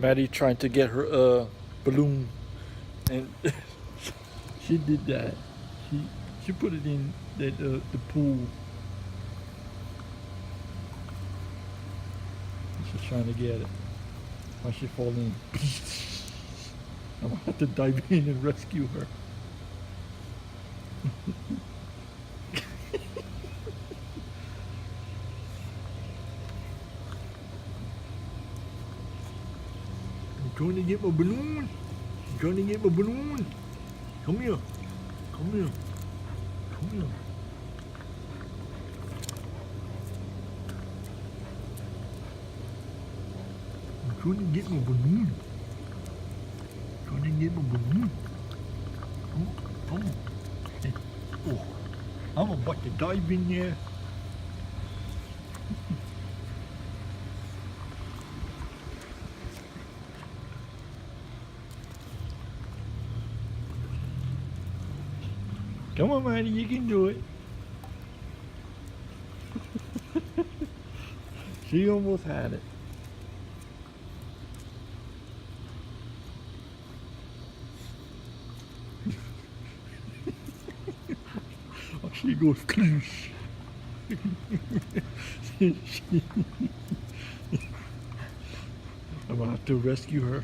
Maddie trying to get her balloon, and she did that. She put it in the pool. She's trying to get it. Why she fall in? I'm gonna have to dive in and rescue her. I'm trying to get my balloon. I'm trying to get my balloon. Come here. Come here. Come here. I'm trying to get my balloon. I'm trying to get my balloon. Oh, oh. Hey, oh. I'm about to dive in there. Come on, Maddie, you can do it. She almost had it. Oh, she goes close. I'm gonna have to rescue her.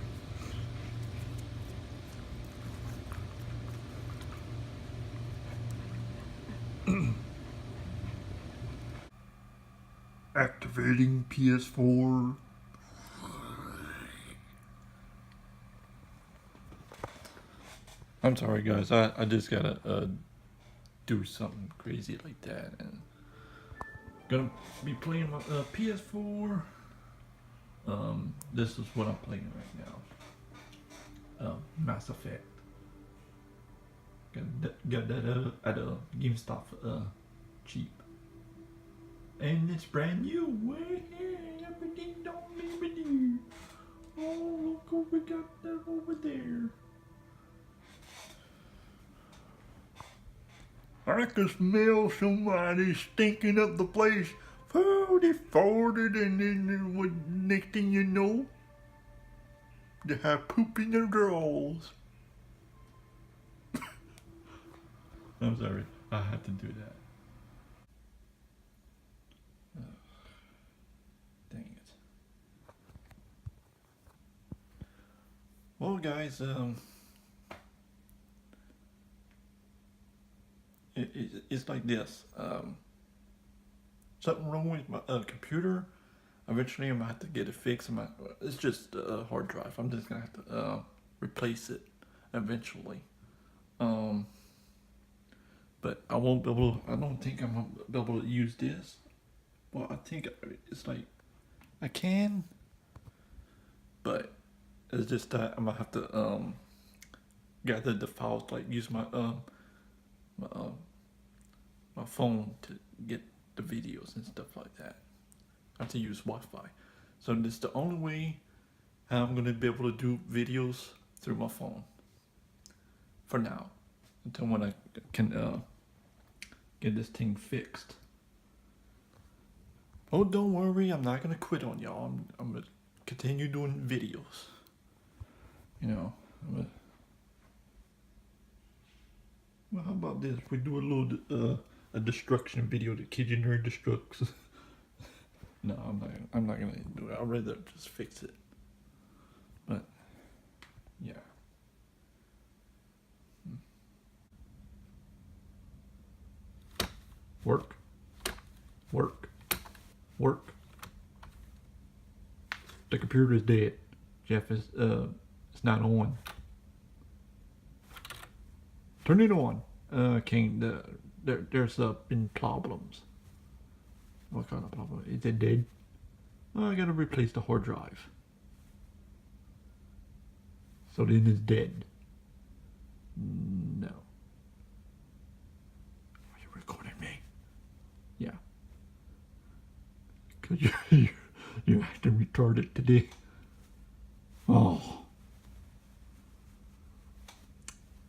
Activating PS4. I'm sorry guys, I just gotta do something crazy like that, and gonna be playing my PS4. This is what I'm playing right now. Mass Effect. Got that at a GameStop cheap. And it's brand new. Way everything don't leave new. Oh, look what we got that over there. I can smell somebody stinking up the place. Oh, they farted, and then what? Next thing you know, they have poop in their drawers. I'm sorry, I had to do that. Dang it. Well, guys, it's like this. Something wrong with my computer. Eventually, I'm gonna have to get it fixed. It's just a hard drive. I'm just gonna have to replace it eventually. But I won't be able. I don't think I'm gonna be able to use this. Well, I think it's like I can, but it's just that I'm gonna have to gather the files, like use my my phone to get the videos and stuff like that. I have to use Wi-Fi, so this is the only way I'm gonna be able to do videos through my phone for now, until when I can get this thing fixed. Oh, don't worry, I'm not gonna quit on y'all. I'm gonna continue doing videos. You know, well, how about this? We do a little a destruction video, the Kid Nerd Destructs. No, I'm not gonna do it. I'd rather just fix it. But yeah. Work. The computer is dead. Jeff is it's not on. Turn it on. There's been problems. What kind of problem? Is it dead? Oh, I gotta replace the hard drive. So then it's dead. No. Are you recording me? Yeah. Cause you're acting retarded today. Oh.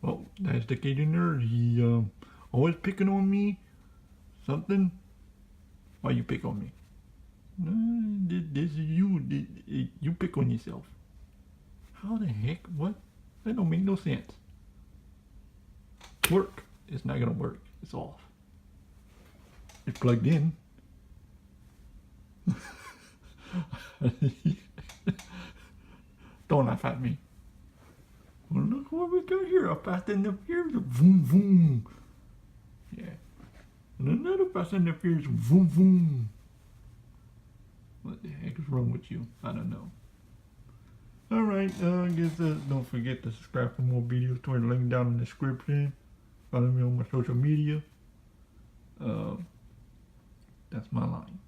Well, that's the Cajun nerd. He always picking on me. Something. Why you pick on me? This is you. You pick on yourself. How the heck? What? That don't make no sense. Work. It's not gonna work. It's off. It's plugged in. Don't laugh at me. Well, look what we got here. A fast and the furious. Vroom, vroom. Yeah. And another fast and the furious. Vroom, vroom. What the heck is wrong with you? I don't know. Alright, I guess don't forget to subscribe for more videos. To the link down in the description. Follow me on my social media. That's my line.